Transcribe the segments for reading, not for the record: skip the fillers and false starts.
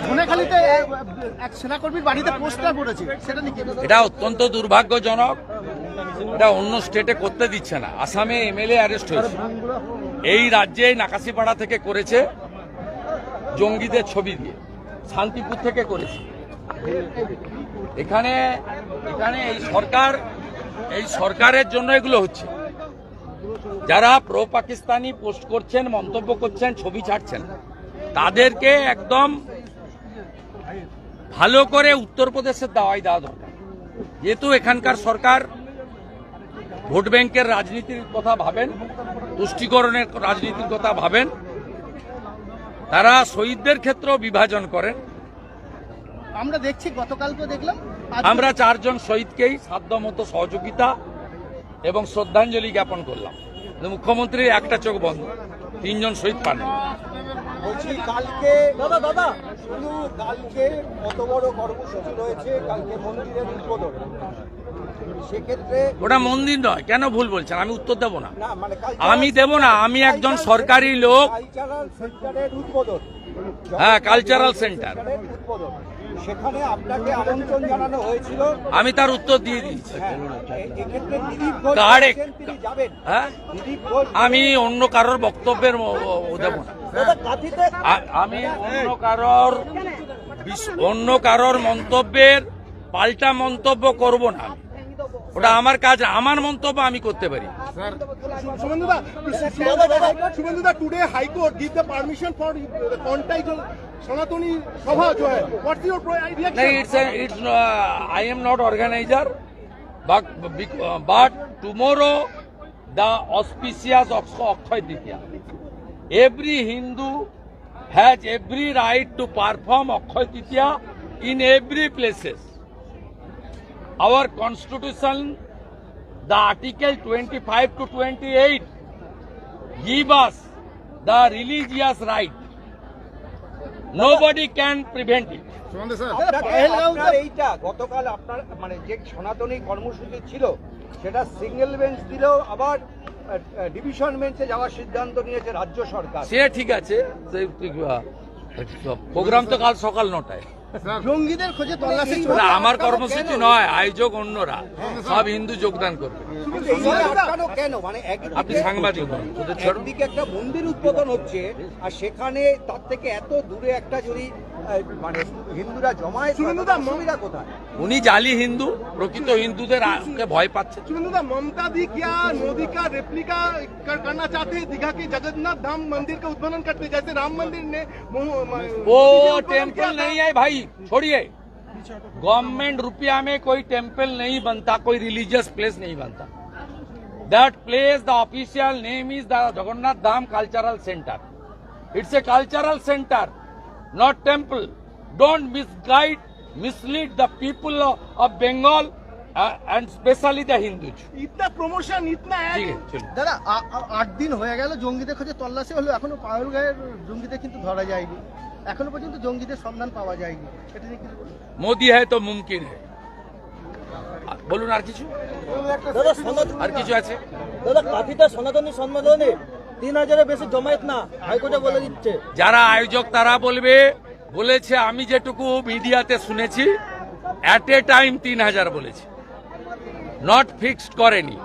ধনেখালিতে এক সেনাকর্মীর বাড়িতে পোস্টার পড়েছে, সেটা নিয়ে এটা অত্যন্ত দুর্ভাগ্যজনক। এটা অন্য স্টেটে করতে দিচ্ছে না। আসামে এমএলএ অ্যারেস্ট হয়েছে, এই রাজ্যে নাকাশিপাড়া থেকে করেছে জঙ্গিদের ছবি দিয়ে, শান্তিপুর থেকে করেছে। এখানে এই সরকারের জন্য এগুলো হচ্ছে। যারা প্রো পাকিস্তানি পোস্ট করছেন, মন্তব্য করছেন, ছবি ছাড়ছেন, তাদেরকে একদম ভালো করে উত্তরপ্রদেশের দাওয়াই দেওয়া দরকার। যেহেতু এখানকার সরকার ভোট ব্যাংকের রাজনীতির কথা ভাবেন, তুষ্টিকরণের রাজনীতির কথা ভাবেন, তারা শহীদদের ক্ষেত্রেও বিভাজন করেন। আমরা দেখছি, গতকালকে দেখলাম আমরা 4 জন শহীদকেই সাধ্যমতো সহযোগিতা এবং শ্রদ্ধাঞ্জলি জ্ঞাপন করলাম। মুখ্যমন্ত্রীর একটা চোখ বন্ধ, 3 জন শহীদ পান। বলছি কালকে শুধু কালকে কত বড় কর্মসূচি রয়েছে, কালকে মন্দিরের উদ্বোধন, সেক্ষেত্রে ওটা মন্দির নয়, কেন ভুল বলছেন? আমি উত্তর দেব না, না মানে আমি দেব না। আমি একজন সরকারি লোক। কালচারাল সেন্টারের উদ্বোধন, হ্যাঁ, কালচারাল সেন্টার, উদ্বোধন, সেখানে আপনাকে আমন্ত্রণ জানানো হয়েছিল। আমি তার উত্তর দিয়ে দিয়েছি। এক্ষেত্রে দিলীপ ঘোষ Correct. তিনি যাবেন। হ্যাঁ, দিলীপ ঘোষ আমি অন্য কারোর বক্তব্যের দেব না। আমি অন্য কারোর মন্তব্যের পাল্টা মন্তব্য করব না। ওটা আমার কাজ, আমার মন্তব্য আমি করতে পারি। शुभेंदुदा, today high court give the permission for contact Sanatani Sabha जो है, what's your reaction? It's I am not organizer, but tomorrow the auspicious of Akshaya Tritiya. Every Hindu has every right to perform Akshaya Tritiya in every places. Our constitution, the article 25 to 28 give us the religious right. Nobody can prevent it. আপনার এইটা গতকাল আপনার মানে যে সনাতনী কর্মসূচি ছিল, সেটা সিঙ্গেল বেঞ্চ দিলেও আবার ডিভিশন বেঞ্চে যাওয়ার সিদ্ধান্ত নিয়েছে রাজ্য সরকার। সে ঠিক আছে, প্রোগ্রাম তো কাল সকাল 9টায়। জঙ্গিদের খোঁজে তল্লাশি আমার কর্মসূচি নয়, আয়োজক অন্যরা, সব হিন্দু যোগদান করবে। কেন মানে আপনি সাংবাদিক, একদিকে একটা মন্দির উদ্বোধন হচ্ছে, আর সেখানে তার থেকে এত দূরে একটা যদি মানে হিন্দুরা জমায়েত, সুবিধা কোথায়? উনি জালি হিন্দু, প্রকৃত হিন্দুদের ভয় পাচ্ছে। शुभेंदुदा, ममता दी क्या मोदी का रेप्लिका करना चाहते हैं? दीघा के जगन्नाथ धाम मंदिर का उद्বোधन करते, जैसे राम मंदिर ने वो टेम्पल नहीं है भाई, छोड़िए। गवर्नमेंट रुपया में कोई टेम्पल नहीं बनता, कोई रिलीजियस प्लेस नहीं बनता। That place, the official name is the Jagannath Dham cultural centre. It's a cultural centre, not temple. Don't mislead the people of Bengal and especially the Hindus. इतना प्रमोशन, इतना ठीक है, चलो। দাদা 8 দিন হয়ে গেল জঙ্গিদের খোঁজে তল্লাশি হলো, এখনো পাহাড়গাঁয়ের জঙ্গিদের কিন্তু ধরা যায়নি, এখনো পর্যন্ত জঙ্গিদের সন্ধান পাওয়া যায়নি। এটা নিয়ে কিছু বলুন। मोदी है तो मुमकिन है। বলুন আর কিছু, আর কিছু আছে? দাদা কাঠিটা সনাতনী সম্মেলনে 3000-এর বেশি জমায়েত না, হাইকোর্টে বলে দিচ্ছে। যারা আয়োজক তারা বলেছে, আমি যেটুকু মিডিয়াতে শুনেছি, অ্যাট এ টাইম 3000 বলেছে, নট ফিক্সড করেনি।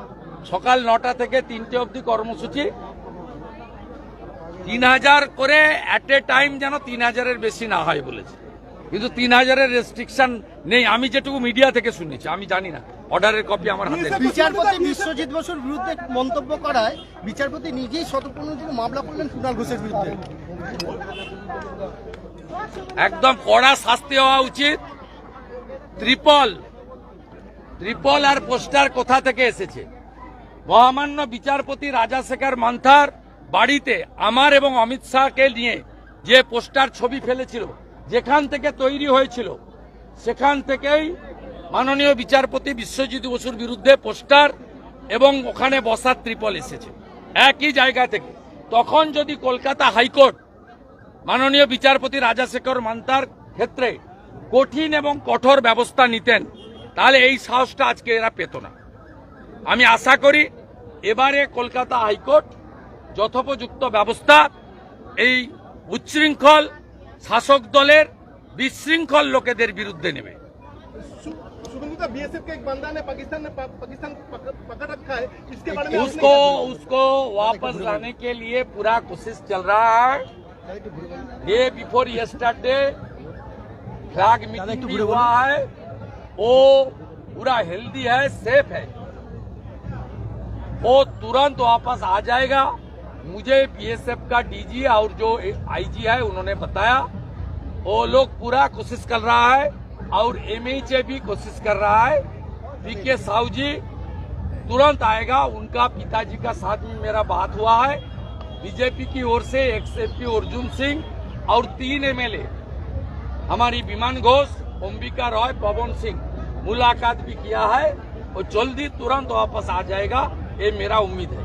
সকাল 9টা থেকে 3টে অবধি কর্মসূচি, 3000 করে অ্যাট এ টাইম, যেন 3000-এর বেশি না হয় বলেছে। কিন্তু 3000-এর রেস্ট্রিকশন নেই, আমি যেটুকু মিডিয়া থেকে শুনেছি, আমি জানি না, অর্ডারের কপি আমার হাতে নেই। বিচারপতি বিশ্বজিৎ বসুর বিরুদ্ধে মন্তব্য করায় বিচারপতি নিজেই শতপ্রণোদিত মামলা করলেন কুণাল ঘোষের বিরুদ্ধে। একদম কড়া শাস্তি হওয়া উচিত। ত্রিপল আর পোস্টার কোথা থেকে এসেছে? মহামান্য বিচারপতি রাজাশেখর মান্থার বাড়িতে আমার এবং অমিত শাহকে নিয়ে যে পোস্টার ছবি ফেলেছিল, যেখান থেকে তৈরি হয়েছিল, সেখান থেকেই মাননীয় বিচারপতি বিশ্বজিৎ বসুর বিরুদ্ধে পোস্টার এবং ওখানে বসার ত্রিপল এসেছে একই জায়গা থেকে। তখন যদি কলকাতা হাইকোর্ট মাননীয় বিচারপতি রাজাশেখর মান্থার ক্ষেত্রে কঠিন এবং কঠোর ব্যবস্থা নিতেন, তাহলে এই সাহসটা আজকে এরা পেত না। আমি আশা করি এবারে কলকাতা হাইকোর্ট যথোপযুক্ত ব্যবস্থা এই উচ্ছৃঙ্খল শাসক দলের বিশৃঙ্খল লোকেদের বিরুদ্ধে নেবে। शुभेंदु दा बीएसएफ का एक बंदा ने पाकिस्तान पकड़ रखा है, इसके बारे में उसको वापस लाने के लिए पूरा कोशिश चल रहा है। Day before yesterday flag meeting भी हुआ है, वो पूरा हेल्दी है, सेफ है, वो तुरंत वापस आ जाएगा। मुझे बीएसएफ का डीजी और जो आईजी है उन्होंने बताया वो लोग पूरा कोशिश कर रहा है और एमएचए भी कोशिश कर रहा है। पीके साहू जी तुरंत आएगा, उनका पिताजी का साथ में मेरा बात हुआ है। बीजेपी की ओर से एक्सएमपी अर्जुन सिंह और 3 एमएलए हमारी विमान घोष, अंबिका रॉय, पवन सिंह मुलाकात भी किया है और जल्दी तुरंत वापस आ जाएगा, ये मेरा उम्मीद है।